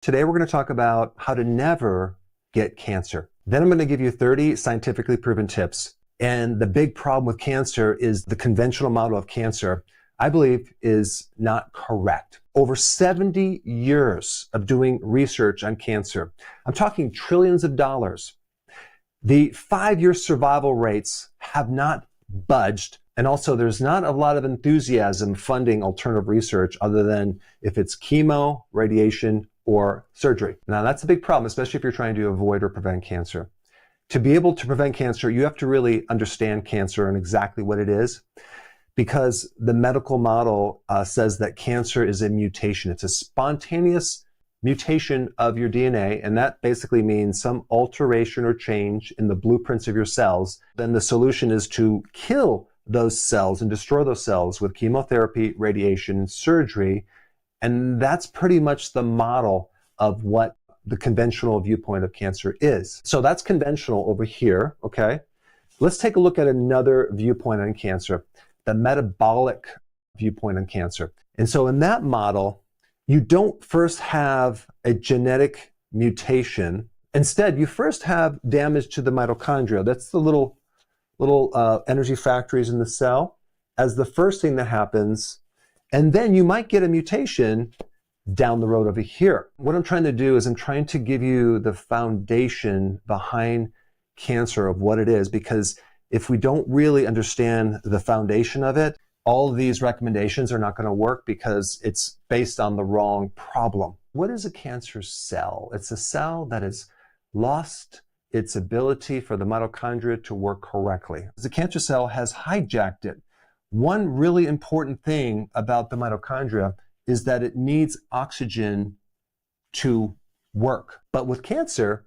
Today we're going to talk about how to never get cancer. Then I'm going to give you 30 scientifically proven tips. And the big problem with cancer is the conventional model of cancer, I believe, is not correct. Over 70 years of doing research on cancer, I'm talking trillions of dollars. The 5-year survival rates have not budged. And also there's not a lot of enthusiasm funding alternative research other than if it's chemo, radiation, or surgery. Now that's a big problem, especially if you're trying to avoid or prevent cancer. To be able to prevent cancer, you have to really understand cancer and exactly what it is, because the medical model says that cancer is a mutation. It's a spontaneous mutation of your DNA, and that basically means some alteration or change in the blueprints of your cells. Then the solution is to kill those cells and destroy those cells with chemotherapy, radiation, surgery. And that's pretty much the model of what the conventional viewpoint of cancer is. So that's conventional over here, okay? Let's take a look at another viewpoint on cancer, the metabolic viewpoint on cancer. And so in that model, you don't first have a genetic mutation. Instead, you first have damage to the mitochondria. That's the little energy factories in the cell as the first thing that happens. And then you might get a mutation down the road over here. What I'm trying to do is I'm trying to give you the foundation behind cancer of what it is, because if we don't really understand the foundation of it, all of these recommendations are not going to work because it's based on the wrong problem. What is a cancer cell? It's a cell that has lost its ability for the mitochondria to work correctly. The cancer cell has hijacked it. One really important thing about the mitochondria is that it needs oxygen to work. But with cancer,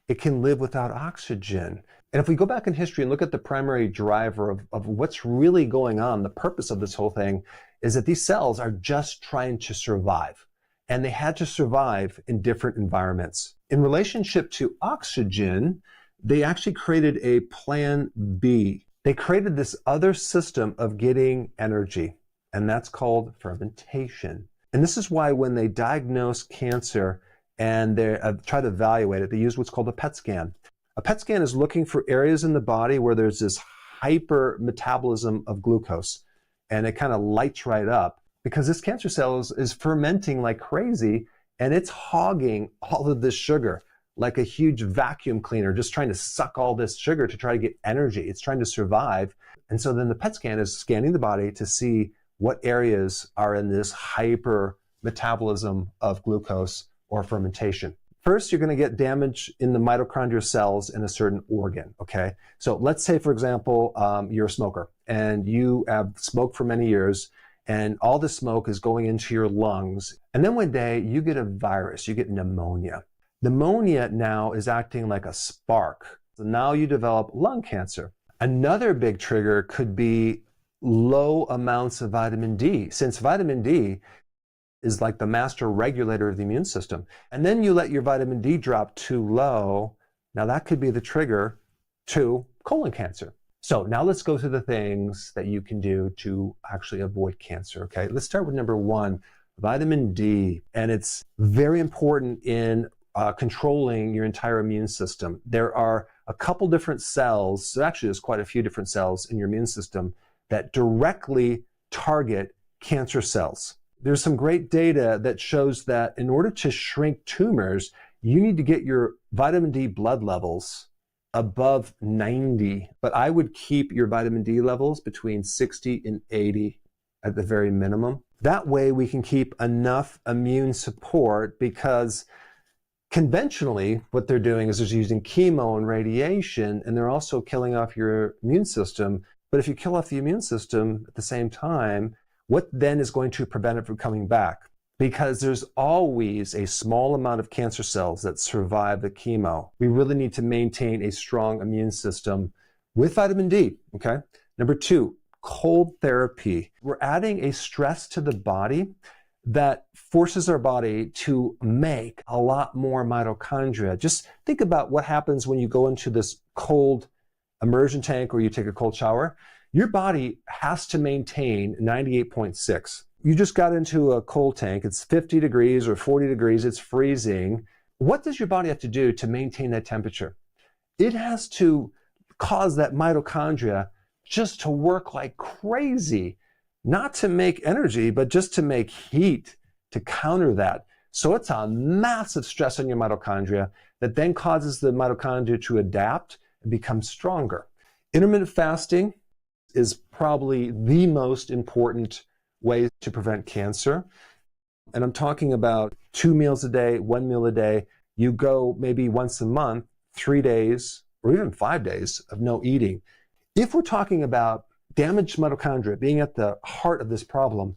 it can live without oxygen. And if we go back in history and look at the primary driver of what's really going on, the purpose of this whole thing is that these cells are just trying to survive. And they had to survive in different environments. In relationship to oxygen, they actually created a plan B. They created this other system of getting energy, and that's called fermentation. And this is why when they diagnose cancer and they try to evaluate it, they use what's called a PET scan. A PET scan is looking for areas in the body where there's this hyper metabolism of glucose, and it kind of lights right up because this cancer cell is fermenting like crazy, and it's hogging all of this sugar like a huge vacuum cleaner, just trying to suck all this sugar to try to get energy. It's trying to survive. And so then the PET scan is scanning the body to see what areas are in this hyper metabolism of glucose or fermentation. First, you're going to get damage in the mitochondrial cells in a certain organ, okay? So let's say, for example, you're a smoker and you have smoked for many years and all the smoke is going into your lungs. And then one day you get a virus, you get pneumonia. Pneumonia now is acting like a spark. So now you develop lung cancer. Another big trigger could be low amounts of vitamin D, since vitamin D is like the master regulator of the immune system. And then you let your vitamin D drop too low. Now that could be the trigger to colon cancer. So now let's go through the things that you can do to actually avoid cancer, okay? Let's start with number one, vitamin D. And it's very important in controlling your entire immune system. There are a couple different cells, so actually there's quite a few different cells in your immune system that directly target cancer cells. There's some great data that shows that in order to shrink tumors, you need to get your vitamin D blood levels above 90, but I would keep your vitamin D levels between 60 and 80 at the very minimum. That way we can keep enough immune support, because conventionally, what they're doing is they're using chemo and radiation, and they're also killing off your immune system. But if you kill off the immune system at the same time, what then is going to prevent it from coming back? Because there's always a small amount of cancer cells that survive the chemo. We really need to maintain a strong immune system with vitamin D, okay? Number two, cold therapy. We're adding a stress to the body that forces our body to make a lot more mitochondria. Just think about what happens when you go into this cold immersion tank or you take a cold shower. Your body has to maintain 98.6. You just got into a cold tank. It's 50 degrees or 40 degrees. It's freezing. What does your body have to do to maintain that temperature? It has to cause that mitochondria just to work like crazy, not to make energy, but just to make heat to counter that. So it's a massive stress on your mitochondria that then causes the mitochondria to adapt and become stronger. Intermittent fasting is probably the most important way to prevent cancer. And I'm talking about 2 meals a day, 1 meal a day. You go maybe once a month, 3 days, or even 5 days of no eating. If we're talking about damaged mitochondria being at the heart of this problem,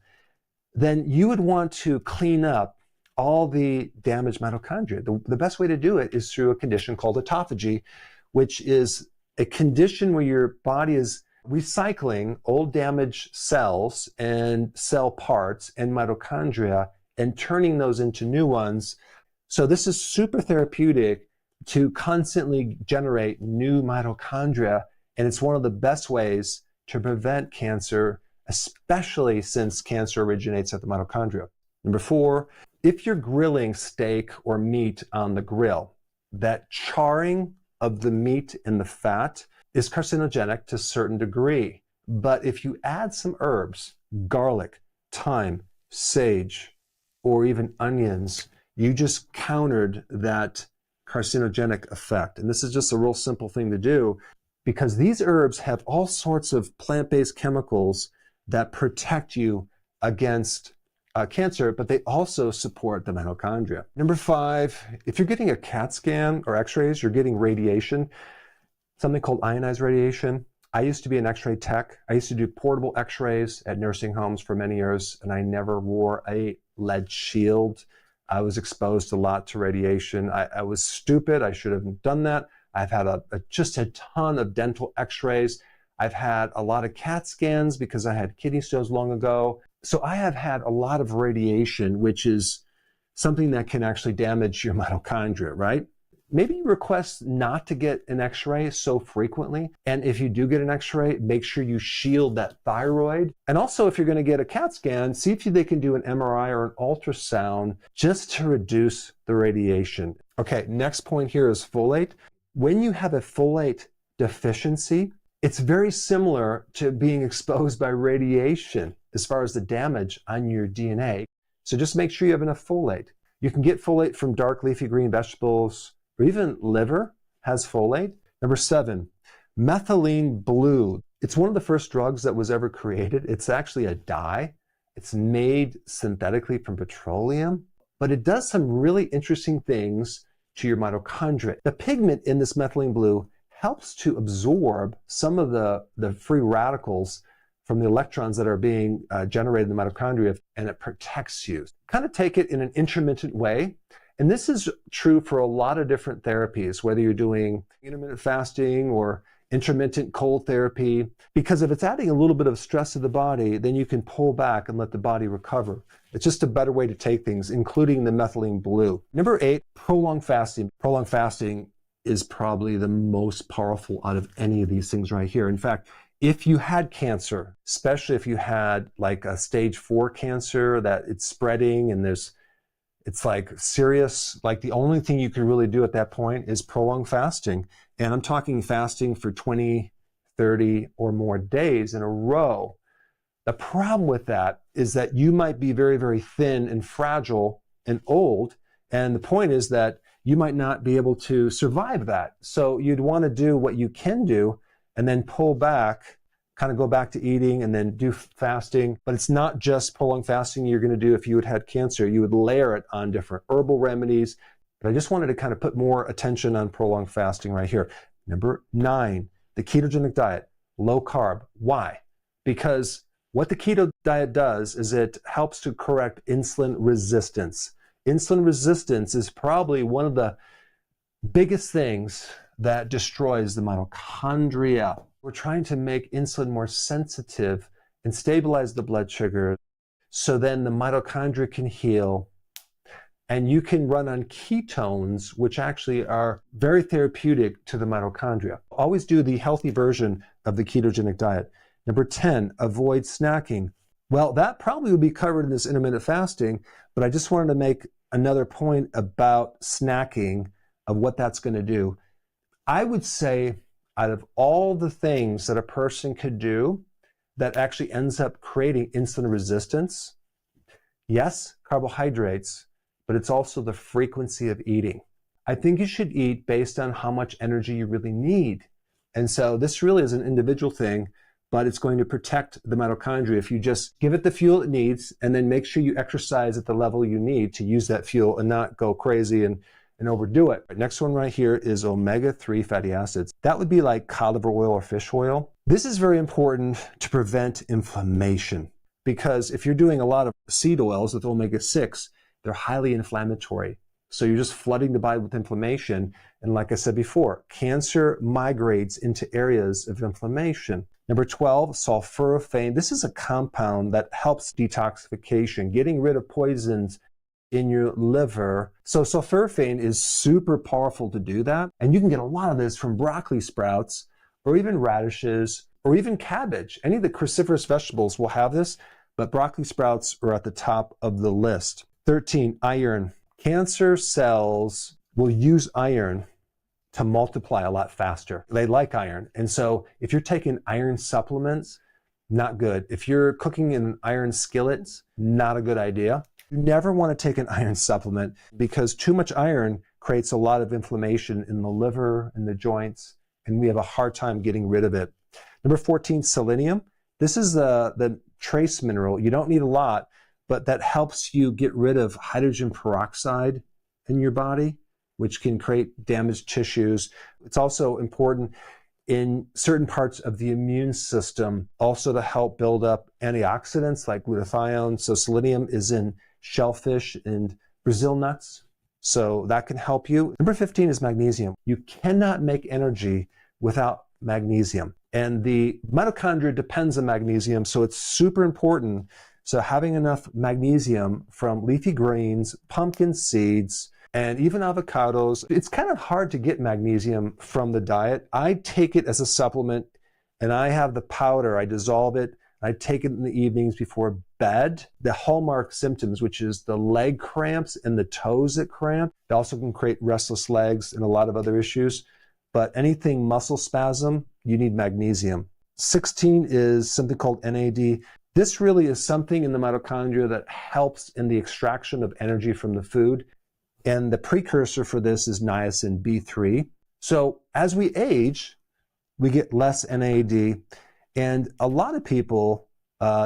then you would want to clean up all the damaged mitochondria. The best way to do it is through a condition called autophagy, which is a condition where your body is recycling old damaged cells and cell parts and mitochondria and turning those into new ones. So this is super therapeutic to constantly generate new mitochondria, and it's one of the best ways to prevent cancer, especially since cancer originates at the mitochondria. Number 4, if you're grilling steak or meat on the grill, that charring of the meat and the fat is carcinogenic to a certain degree. But if you add some herbs, garlic, thyme, sage, or even onions, you just countered that carcinogenic effect. And this is just a real simple thing to do because these herbs have all sorts of plant-based chemicals that protect you against cancer, but they also support the mitochondria. Number 5, if you're getting a CAT scan or x-rays, you're getting radiation, something called ionized radiation. I used to be an x-ray tech. I used to do portable x-rays at nursing homes for many years, and I never wore a lead shield. I was exposed a lot to radiation. I was stupid. I should have done that. I've had just a ton of dental x-rays. I've had a lot of CAT scans because I had kidney stones long ago. So I have had a lot of radiation, which is something that can actually damage your mitochondria, right? Maybe request not to get an x-ray so frequently. And if you do get an x-ray, make sure you shield that thyroid. And also, if you're going to get a CAT scan, see if they can do an MRI or an ultrasound just to reduce the radiation. Okay, next point here is folate. When you have a folate deficiency, it's very similar to being exposed by radiation as far as the damage on your DNA. So just make sure you have enough folate. You can get folate from dark leafy green vegetables, or even liver has folate. Number 7, methylene blue. It's one of the first drugs that was ever created. It's actually a dye. It's made synthetically from petroleum, but it does some really interesting things to your mitochondria. The pigment in this methylene blue helps to absorb some of the free radicals from the electrons that are being generated in the mitochondria, and it protects you. Kind of take it in an intermittent way. And this is true for a lot of different therapies, whether you're doing intermittent fasting or intermittent cold therapy, because if it's adding a little bit of stress to the body, then you can pull back and let the body recover. It's just a better way to take things, including the methylene blue. Number 8, prolonged fasting. Prolonged fasting is probably the most powerful out of any of these things right here. In fact, if you had cancer, especially if you had like a stage 4 cancer that it's spreading and it's like serious, like the only thing you can really do at that point is prolonged fasting. And I'm talking fasting for 20, 30 or more days in a row. The problem with that is that you might be very, very thin and fragile and old. And the point is that you might not be able to survive that. So you'd want to do what you can do and then pull back, kind of go back to eating and then do fasting. But it's not just prolonged fasting you're going to do if you had cancer. You would layer it on different herbal remedies. But I just wanted to kind of put more attention on prolonged fasting right here. Number 9, the ketogenic diet, low carb. Why? Because what the keto diet does is it helps to correct insulin resistance. Insulin resistance is probably one of the biggest things that destroys the mitochondria. We're trying to make insulin more sensitive and stabilize the blood sugar so then the mitochondria can heal and you can run on ketones, which actually are very therapeutic to the mitochondria. Always do the healthy version of the ketogenic diet. Number 10, avoid snacking. Well, that probably would be covered in this intermittent fasting, but I just wanted to make another point about snacking, of what that's going to do. I would say out of all the things that a person could do that actually ends up creating insulin resistance, yes, carbohydrates, but it's also the frequency of eating. I think you should eat based on how much energy you really need. And so this really is an individual thing, but it's going to protect the mitochondria if you just give it the fuel it needs and then make sure you exercise at the level you need to use that fuel and not go crazy and overdo it. Next one right here is omega-3 fatty acids. That would be like cod liver oil or fish oil. This is very important to prevent inflammation because if you're doing a lot of seed oils with omega-6, they're highly inflammatory. So you're just flooding the body with inflammation. And like I said before, cancer migrates into areas of inflammation. Number 12, sulforaphane. This is a compound that helps detoxification, getting rid of poisons in your liver. So sulforaphane is super powerful to do that. And you can get a lot of this from broccoli sprouts or even radishes or even cabbage. Any of the cruciferous vegetables will have this, but broccoli sprouts are at the top of the list. 13, iron. Cancer cells will use iron to multiply a lot faster. They like iron. And so if you're taking iron supplements, not good. If you're cooking in an iron skillet, not a good idea. You never want to take an iron supplement because too much iron creates a lot of inflammation in the liver and the joints, and we have a hard time getting rid of it. Number 14, selenium. This is the trace mineral. You don't need a lot, but that helps you get rid of hydrogen peroxide in your body, which can create damaged tissues. It's also important in certain parts of the immune system, also to help build up antioxidants like glutathione. So selenium is in shellfish and Brazil nuts. So that can help you. Number 15 is magnesium. You cannot make energy without magnesium. And the mitochondria depends on magnesium, so it's super important. So having enough magnesium from leafy greens, pumpkin seeds, and even avocados. It's kind of hard to get magnesium from the diet. I take it as a supplement, and I have the powder. I dissolve it. I take it in the evenings before bed. The hallmark symptoms, which is the leg cramps and the toes that cramp, it also can create restless legs and a lot of other issues. But anything muscle spasm, you need magnesium. 16 is something called NAD. This really is something in the mitochondria that helps in the extraction of energy from the food. And the precursor for this is niacin B3. So as we age, we get less NAD. And a lot of people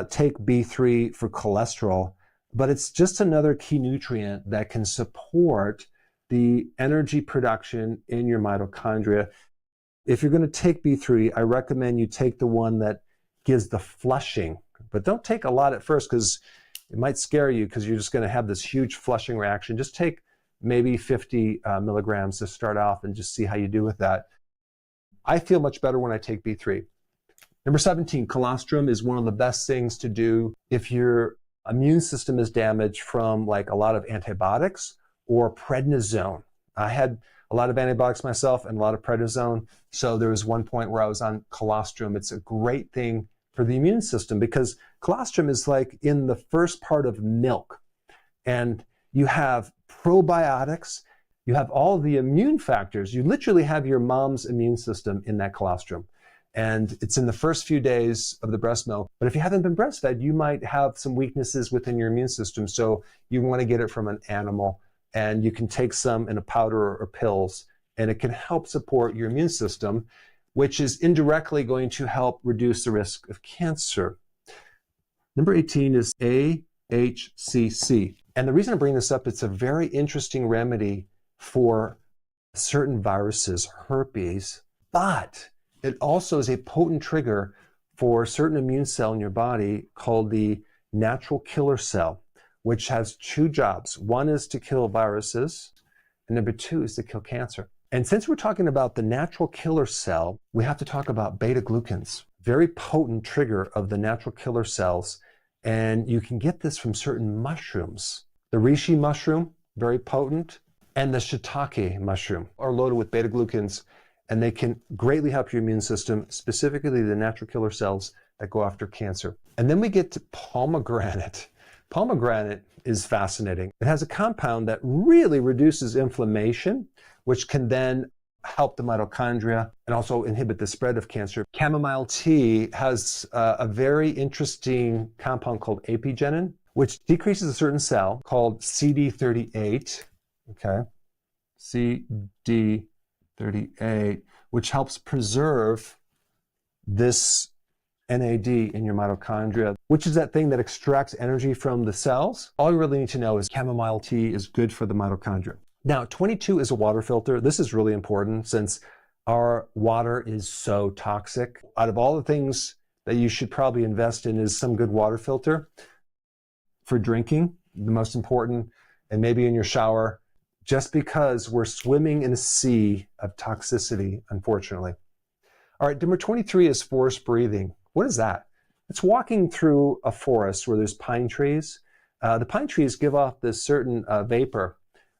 take B3 for cholesterol, but it's just another key nutrient that can support the energy production in your mitochondria. If you're going to take B3, I recommend you take the one that gives the flushing, but don't take a lot at first because it might scare you because you're just going to have this huge flushing reaction. Just take maybe 50 milligrams to start off and just see how you do with that. I feel much better when I take B3. Number 17, colostrum is one of the best things to do if your immune system is damaged from like a lot of antibiotics or prednisone. I had a lot of antibiotics myself and a lot of prednisone. So there was one point where I was on colostrum. It's a great thing for the immune system because colostrum is like in the first part of milk. And you have probiotics, you have all the immune factors. You literally have your mom's immune system in that colostrum. And it's in the first few days of the breast milk. But if you haven't been breastfed, you might have some weaknesses within your immune system. So you want to get it from an animal. And you can take some in a powder or pills. And it can help support your immune system, which is indirectly going to help reduce the risk of cancer. Number 18 is AHCC. And the reason I bring this up, it's a very interesting remedy for certain viruses, herpes, but it also is a potent trigger for a certain immune cell in your body called the natural killer cell, which has two jobs. One is to kill viruses, and number two is to kill cancer. And since we're talking about the natural killer cell, we have to talk about beta-glucans, very potent trigger of the natural killer cells. And you can get this from certain mushrooms. The reishi mushroom, very potent, and the shiitake mushroom are loaded with beta-glucans, and they can greatly help your immune system, specifically the natural killer cells, that go after cancer. And then we get to pomegranate. Pomegranate is fascinating. It has a compound that really reduces inflammation, which can then help the mitochondria and also inhibit the spread of cancer. Chamomile tea has a very interesting compound called apigenin, which decreases a certain cell called CD38, okay? CD38, which helps preserve this NAD in your mitochondria, which is that thing that extracts energy from the cells. All you really need to know is chamomile tea is good for the mitochondria. Now, 22 is a water filter. This is really important since our water is so toxic. Out of all the things that you should probably invest in is some good water filter for drinking, the most important, and maybe in your shower, just because we're swimming in a sea of toxicity, unfortunately. All right, number 23 is forest breathing. What is that? It's walking through a forest where there's pine trees. The pine trees give off this certain vapor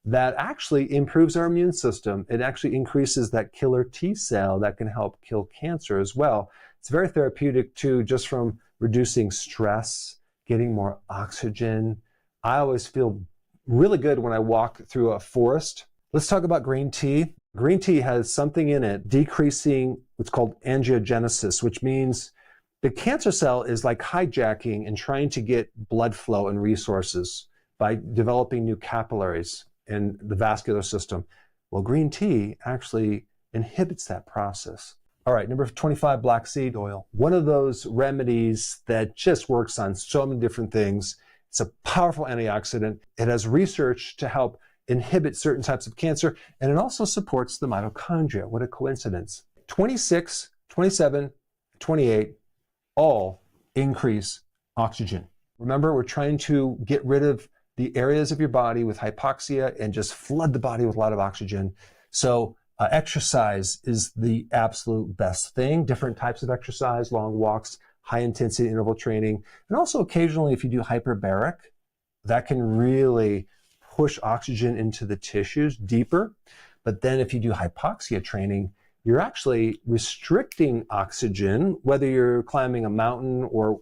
that actually improves our immune system. It actually increases that killer T cell that can help kill cancer as well. It's very therapeutic too, just from reducing stress, getting more oxygen. I always feel really good when I walk through a forest. Let's talk about green tea. Green tea has something in it decreasing what's called angiogenesis, which means the cancer cell is like hijacking and trying to get blood flow and resources by developing new capillaries in the vascular system. Well, green tea actually inhibits that process. All right, number 25, black seed oil. One of those remedies that just works on so many different things. It's a powerful antioxidant. It has research to help inhibit certain types of cancer, and it also supports the mitochondria. What a coincidence. 26, 27, 28, all increase oxygen. Remember, we're trying to get rid of the areas of your body with hypoxia and just flood the body with a lot of oxygen. So exercise is the absolute best thing. Different types of exercise, long walks, high intensity interval training, and also occasionally if you do hyperbaric, that can really push oxygen into the tissues deeper. But then if you do hypoxia training, you're actually restricting oxygen, whether you're climbing a mountain or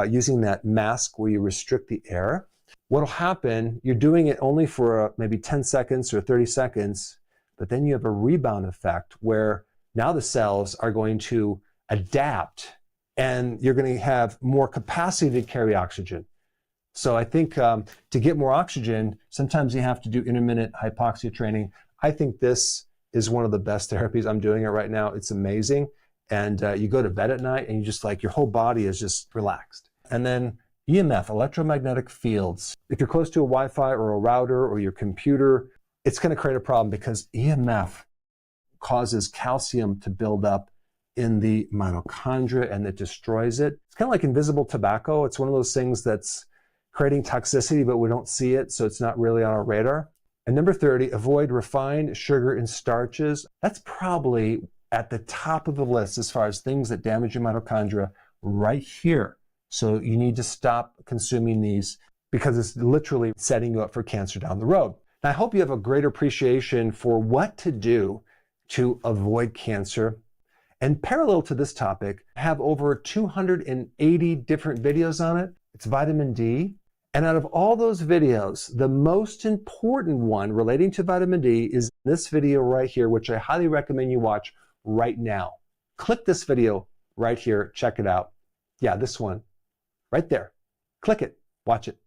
using that mask where you restrict the air. What'll happen, you're doing it only for maybe 10 seconds or 30 seconds, but then you have a rebound effect where now the cells are going to adapt and you're going to have more capacity to carry oxygen. So I think to get more oxygen, sometimes you have to do intermittent hypoxia training. I think this is one of the best therapies. I'm doing it right now. It's amazing. And you go to bed at night and you just like, your whole body is just relaxed. And then EMF, electromagnetic fields. If you're close to a Wi-Fi or a router or your computer, it's going to create a problem because EMF causes calcium to build up in the mitochondria and it destroys it. It's kind of like invisible tobacco. It's one of those things that's creating toxicity, but we don't see it, so it's not really on our radar. And number 30, avoid refined sugar and starches. That's probably at the top of the list as far as things that damage your mitochondria right here. So you need to stop consuming these because it's literally setting you up for cancer down the road. And I hope you have a greater appreciation for what to do to avoid cancer. And parallel to this topic, I have over 280 different videos on it. It's vitamin D. And out of all those videos, the most important one relating to vitamin D is this video right here, which I highly recommend you watch right now. Click this video right here. Check it out. Yeah, this one right there. Click it. Watch it.